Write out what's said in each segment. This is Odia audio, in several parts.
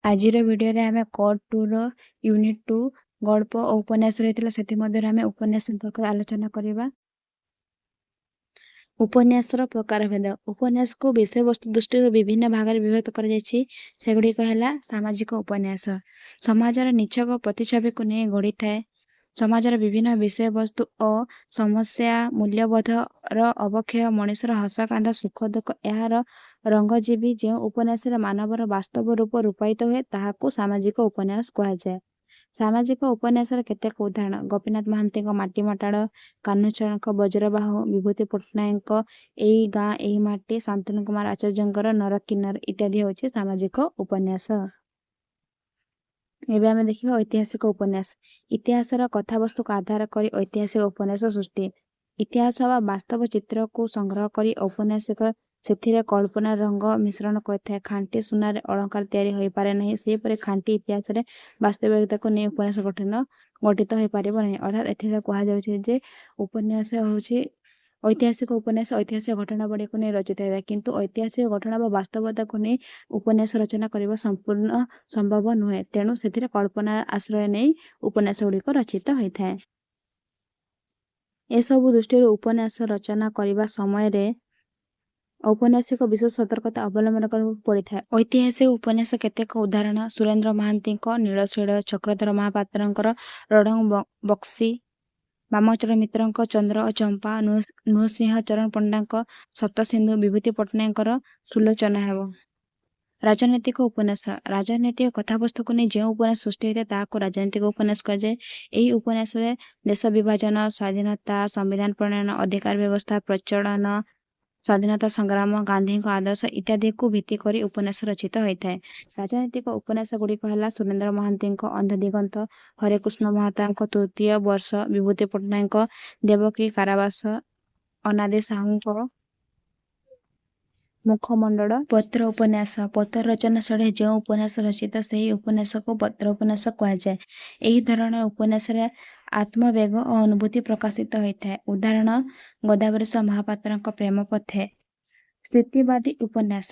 ଆଜିର ଭିଡ଼ିଓରେ ଆମେ କୋଡ୍ 2ର ୟୁନିଟ୍ 2 ଗଳ୍ପ ଓ ଉପନ୍ୟାସ ରହିଥିଲା ସେଥିମଧ୍ୟରୁ ଆମେ ଉପନ୍ୟାସ ସମ୍ପର୍କରେ ଆଲୋଚନା କରିବା। ଉପନ୍ୟାସର ପ୍ରକାରଭେଦ। ଉପନ୍ୟାସକୁ ବିଷୟବସ୍ତୁ ଦୃଷ୍ଟିରୁ ବିଭିନ୍ନ ଭାଗରେ ବିଭକ୍ତ କରାଯାଇଛି। ସେଗୁଡ଼ିକ ହେଲା ସାମାଜିକ ଉପନ୍ୟାସ। ସମାଜର ନିଛକ ପ୍ରତିଛବିକୁ ନେଇ ଗଢ଼ିଥାଏ। ସମାଜର ବିଭିନ୍ନ ବିଷୟବସ୍ତୁ ଓ ସମସ୍ୟା, ମୂଲ୍ୟବୋଧର ଅବକ୍ଷୟ, ମଣିଷର ହସ କାନ୍ଦ, ସୁଖ ଦୁଃଖ ଏହାର ରଙ୍ଗଜୀବୀ ଯେଉଁ ଉପନ୍ୟାସରେ ମାନବର ବାସ୍ତବ ରୂପ ରୂପାୟିତ ହୁଏ ତାହାକୁ ସାମାଜିକ ଉପନ୍ୟାସ କୁହାଯାଏ। ସାମାଜିକ ଉପନ୍ୟାସର କେତେକ ଉଦାହରଣ: ଗୋପୀନାଥ ମହାନ୍ତିଙ୍କ ମାଟିମଟାଳ, କାହ୍ନୁଚରଣଙ୍କ ବଜ୍ରବାହୁ, ବିଭୂତି ପଟ୍ଟନାୟକଙ୍କ ଏଇ ଗାଁ ଏଇ ମାଟି, ଶାନ୍ତନୁ କୁମାର ଆଚାର୍ଯ୍ୟଙ୍କର ନରକିନ୍ନର ଇତ୍ୟାଦି ହେଉଛି ସାମାଜିକ ଉପନ୍ୟାସ। ଏବେ ଆମେ ଦେଖିବା ଐତିହାସିକ ଉପନ୍ୟାସ। ଇତିହାସର କଥାବସ୍ତୁକୁ ଆଧାର କରି ଐତିହାସିକ ଉପନ୍ୟାସ ସୃଷ୍ଟି। ଇତିହାସ ବା ବାସ୍ତବ ଚିତ୍ରକୁ ସଂଗ୍ରହ କରି ଔପନ୍ୟାସିକ ସେଥିରେ କଳ୍ପନାର ରଙ୍ଗ ମିଶ୍ରଣ କରିଥାଏ। ଖାଣ୍ଟି ସୁନାରେ ଅଳଙ୍କାର ତିଆରି ହୋଇପାରେ ନାହିଁ, ସେହିପରି ଖାଣ୍ଟି ଇତିହାସରେ ବାସ୍ତବିକତାକୁ ନେଇ ଉପନ୍ୟାସ ଗଠିତ ହୋଇପାରିବ ନାହିଁ। ଅର୍ଥାତ୍ ଏଠାରେ କୁହାଯାଉଛି ଯେ ଉପନ୍ୟାସ ହେଉଛି ଐତିହାସିକ ଉପନ୍ୟାସ ଐତିହାସିକ ଘଟଣାବଳୀକୁ ନେଇ ରଚିତ ହୋଇଥାଏ, କିନ୍ତୁ ଐତିହାସିକ ଘଟଣା ବା ବାସ୍ତବତାକୁ ନେଇ ଉପନ୍ୟାସ ରଚନା କରିବା ସମ୍ପୂର୍ଣ୍ଣ ସମ୍ଭବ ନୁହେଁ। ତେଣୁ ସେଥିରେ କଳ୍ପନାର ଆଶ୍ରୟ ନେଇ ଉପନ୍ୟାସ ଗୁଡ଼ିକ ରଚିତ ହୋଇଥାଏ। ଏସବୁ ଦୃଷ୍ଟିରୁ ଉପନ୍ୟାସ ରଚନା କରିବା ସମୟରେ ଔପନ୍ୟାସିକ ବିଶେଷ ସତର୍କତା ଅବଲମ୍ବନ କରିବାକୁ ପଡ଼ିଥାଏ। ଐତିହାସିକ ଉପନ୍ୟାସ କେତେକ ଉଦାହରଣ: ସୁରେନ୍ଦ୍ର ମହାନ୍ତିଙ୍କ ନୀଳଶୈଳ, ଚକ୍ରଧର ମହାପାତ୍ରଙ୍କର ରଡ଼ଙ୍ଗ ବକ୍ସି, ବାମଚରଣ ମିତ୍ରଙ୍କ ଚନ୍ଦ୍ର ଓ ଚମ୍ପା, ନୃସିଂହ ଚରଣ ପଣ୍ଡାଙ୍କ ସପ୍ତସିନ୍ଧୁ, ବିଭୂତି ପଟ୍ଟନାୟକଙ୍କର ସୁଲୋଚନା ହେବ। ରାଜନୈତିକ ଉପନ୍ୟାସ। ରାଜନୈତିକ କଥାବସ୍ତୁକୁ ନେଇ ଯେଉଁ ଉପନ୍ୟାସ ସୃଷ୍ଟି ହୋଇଥାଏ ତାହାକୁ ରାଜନୈତିକ ଉପନ୍ୟାସ କୁହାଯାଏ। ଏହି ଉପନ୍ୟାସରେ ଦେଶ ବିଭାଜନ, ସ୍ୱାଧୀନତା, ସମ୍ବିଧାନ ପ୍ରଣୟନ, ଅଧିକାର ବ୍ୟବସ୍ଥା ପ୍ରଚଳନ, ସ୍ୱାଧୀନତା ସଂଗ୍ରାମ, ଗାନ୍ଧୀଙ୍କ ଆଦର୍ଶ ଇତ୍ୟାଦିକୁ ଭିତ୍ତି କରି ଉପନ୍ୟାସ ରଚିତ ହୋଇଥାଏ। ରାଜନୈତିକ ଉପନ୍ୟାସ ଗୁଡ଼ିକ ହେଲା ସୁରେନ୍ଦ୍ର ମହାନ୍ତିଙ୍କ ଅନ୍ଧଦିଗନ୍ତ, ହରେକୃଷ୍ଣ ମହତାବଙ୍କ ତୃତୀୟ ବର୍ଷ, ବିଭୂତି ପଟ୍ଟନାୟକଙ୍କ ଦେବକୀ କାରାବାସ, ଅନାଦି ସାହୁଙ୍କ ମୁଖମଣ୍ଡଳ। ପତ୍ର ଉପନ୍ୟାସ। ପତ୍ର ରଚନା ଶୈଳୀରେ ଯେଉଁ ଉପନ୍ୟାସ ରଚିତ ସେହି ଉପନ୍ୟାସକୁ ପତ୍ର ଉପନ୍ୟାସ କୁହାଯାଏ। ଏହି ଧରଣର ଉପନ୍ୟାସରେ ଆତ୍ମବେଗ ଓ ଅନୁଭୂତି ପ୍ରକାଶିତ ହୋଇଥାଏ। ଉଦାହରଣ: ଗୋଦାବରୀଶ ମହାପାତ୍ରଙ୍କ ପ୍ରେମପଥେ। ସ୍ଥିତିବାଦୀ ଉପନ୍ୟାସ।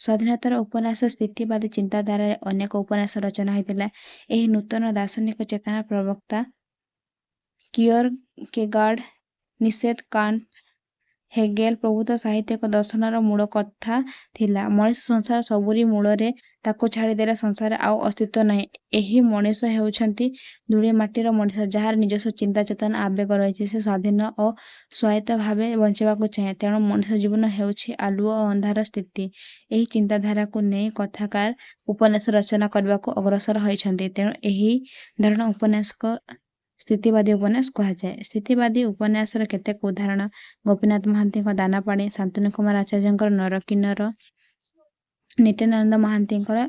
ସ୍ୱାଧୀନୋତ୍ତର ଉପନ୍ୟାସ ସ୍ଥିତିବାଦୀ ଚିନ୍ତାଧାରାରେ ଅନେକ ଉପନ୍ୟାସ ରଚନା ହୋଇଥିଲା। ଏହି ନୂତନ ଦାର୍ଶନିକ ଚେତନାର ପ୍ରବକ୍ତା କିୟରକେଗାର୍ଡ, ନିଷେଧ, କାଣ୍ଟ, ହେଗେଲ ପ୍ରଭୃତି ସାହିତ୍ୟିକ ଦର୍ଶନର ମୂଳ କଥା ଥିଲା ମଣିଷ ସଂସାର ସବୁରି ମୂଳରେ, ତାକୁ ଛାଡ଼ିଦେଲେ ସଂସାରରେ ଆଉ ଅସ୍ତିତ୍ୱ ନାହିଁ। ଏହି ମଣିଷ ହେଉଛନ୍ତି ଧୂଳି ମାଟିର ମଣିଷ, ଯାହାର ନିଜସ୍ୱ ଚିନ୍ତା ଚେତନା ଆବେଗ ରହିଛି। ସେ ସ୍ୱାଧୀନ ଓ ସ୍ୱାୟତ୍ତ ଭାବେ ବଞ୍ଚିବାକୁ ଚାହେଁ। ତେଣୁ ମଣିଷ ଜୀବନ ହେଉଛି ଆଲୁଅ ଓ ଅନ୍ଧାର ସ୍ଥିତି। ଏହି ଚିନ୍ତାଧାରାକୁ ନେଇ କଥାକାର ଉପନ୍ୟାସ ରଚନା କରିବାକୁ ଅଗ୍ରସର ହୋଇଛନ୍ତି। ତେଣୁ ଏହି ଧରଣର ଉପନ୍ୟାସକୁ ସ୍ଥିତିବାଦୀ ଉପନ୍ୟାସ କୁହାଯାଏ। ସ୍ଥିତିବାଦୀ ଉପନ୍ୟାସର କେତେକ ଉଦାହରଣ: ଗୋପୀନାଥ ମହାନ୍ତିଙ୍କ ଦାନାପାଣି, ଶାନ୍ତନୁ କୁମାର ଆଚାର୍ଯ୍ୟଙ୍କର ନରକିନ୍ନର, ନିତ୍ୟାନନ୍ଦ ମହାନ୍ତିଙ୍କର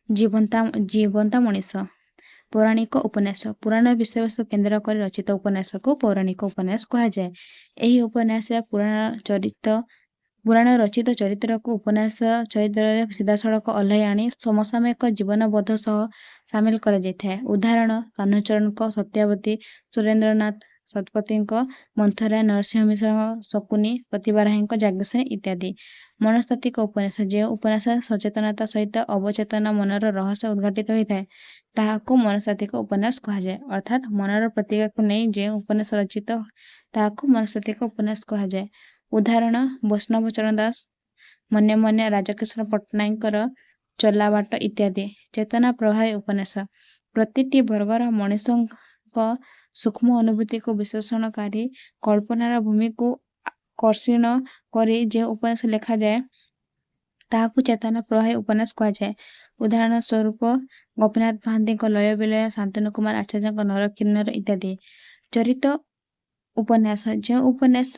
ଜୀବନ୍ତା ମଣିଷ। ପୌରାଣିକ ଉପନ୍ୟାସ। ପୁରାଣ ବିଷୟବସ୍ତୁ କେନ୍ଦ୍ର କରି ରଚିତ ଉପନ୍ୟାସକୁ ପୌରାଣିକ ଉପନ୍ୟାସ କୁହାଯାଏ। ଏହି ଉପନ୍ୟାସରେ ପୁରାଣ ରଚିତ ଚରିତ୍ରକୁ ଉପନ୍ୟାସ ଚରିତ୍ରରେ ସିଧାସଳଖ ଓହ୍ଲାଇ ଆଣି ସମସାମୟିକ ଜୀବନବୋଧ ସହ ସାମିଲ କରାଯାଇଥାଏ। ଉଦାହରଣ: କାହ୍ନୁଚରଣଙ୍କ ସତ୍ୟାବତୀ, ସୁରେନ୍ଦ୍ରନାଥ ଶତପଥୀଙ୍କ ମନ୍ଥରା, ନରସିଂହ ମିଶ୍ରଙ୍କ ଶକୁନି, ପ୍ରତିଭା ରାୟଙ୍କ ଯାଜ୍ଞସେନୀ ଇତ୍ୟାଦି। ମନସ୍ତାତ୍ତ୍ୱିକ ଉପନ୍ୟାସ। ଯେଉଁ ଉପନ୍ୟାସରେ ସଚେତନତା ସହିତ ଅବଚେତନ ମନର ରହସ୍ୟ ଉଦ୍ଘାଟିତ ହୋଇଥାଏ ତାହାକୁ ମନସ୍ତାତ୍ତ୍ୱିକ ଉପନ୍ୟାସ କୁହାଯାଏ। ଅର୍ଥାତ୍ ମନର ପ୍ରତିକ୍ରିୟାକୁ ନେଇ ଯେଉଁ ଉପନ୍ୟାସ ରଚିତ ତାହାକୁ ମନସ୍ତାତ୍ତ୍ୱିକ ଉପନ୍ୟାସ କୁହାଯାଏ। ଉଦାହରଣ: ବୈଷ୍ଣବ ଚରଣ ଦାସ, ମନେ ମନେ, ରାଜକିଶୋର ପଟ୍ଟନାୟକଙ୍କର ଚଲାବାଟ ଇତ୍ୟାଦି। ଚେତନା ପ୍ରବାହୀ ଉପନ୍ୟାସ। ପ୍ରତିଟି ବର୍ଗର ମଣିଷଙ୍କ ସୂକ୍ଷ୍ମ ଅନୁଭୂତିକୁ ବିଶ୍ଳେଷଣକାରୀ କଳ୍ପନାର ଭୂମିକୁ କର୍ଷିଣ କରି ଯେଉଁ ଉପନ୍ୟାସ ଲେଖାଯାଏ ତାହାକୁ ଚେତନା ପ୍ରବାହୀ ଉପନ୍ୟାସ କୁହାଯାଏ। ଉଦାହରଣ ସ୍ୱରୂପ ଗୋପୀନାଥ ମହାନ୍ତିଙ୍କ ଲୟ-ବିଲୟ, ଶାନ୍ତନୁ କୁମାର ଆଚାର୍ଯ୍ୟଙ୍କ ନରକିନ୍ନର ଇତ୍ୟାଦି। ଚରିତ ଉପନ୍ୟାସ। ଯେଉଁ ଉପନ୍ୟାସ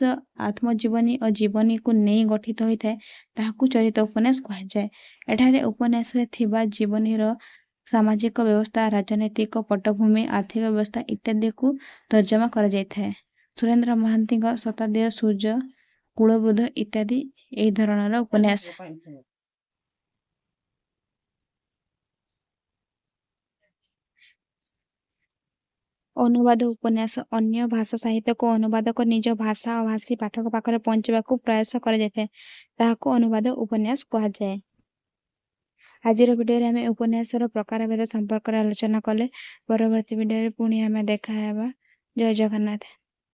ଆତ୍ମଜୀବନୀ ଓ ଜୀବନୀକୁ ନେଇ ଗଠିତ ହୋଇଥାଏ ତାହାକୁ ଚରିତ ଉପନ୍ୟାସ କୁହାଯାଏ। ଏଠାରେ ଉପନ୍ୟାସରେ ଥିବା ଜୀବନୀର ସାମାଜିକ ବ୍ୟବସ୍ଥା, ରାଜନୈତିକ ପଟ୍ଟଭୂମି, ଆର୍ଥିକ ବ୍ୟବସ୍ଥା ଇତ୍ୟାଦିକୁ ତର୍ଜମା କରାଯାଇଥାଏ। ସୁରେନ୍ଦ୍ର ମହାନ୍ତିଙ୍କ ଶତାବ୍ଦୀର ସୂର୍ଯ୍ୟ, କୁଳବୃଦ୍ଧ ଇତ୍ୟାଦି ଏହି ଧରଣର ଉପନ୍ୟାସ। ଅନୁବାଦ ଉପନ୍ୟାସ। ଅନ୍ୟ ଭାଷା ସାହିତ୍ୟକୁ ଅନୁବାଦ କରି ନିଜ ଭାଷା ଓ ଭାଷୀ ପାଠକ ପାଖରେ ପହଞ୍ଚାଇବାକୁ ପ୍ରୟାସ କରାଯାଇଥାଏ, ତାହାକୁ ଅନୁବାଦ ଉପନ୍ୟାସ କୁହାଯାଏ। ଆଜିର ଭିଡ଼ିଓରେ ଆମେ ଉପନ୍ୟାସର ପ୍ରକାରଭେଦ ସମ୍ପର୍କରେ ଆଲୋଚନା କଲେ। ପରବର୍ତ୍ତୀ ଭିଡ଼ିଓରେ ପୁଣି ଆମେ ଦେଖା ହେବା। ଜୟ ଜଗନ୍ନାଥ।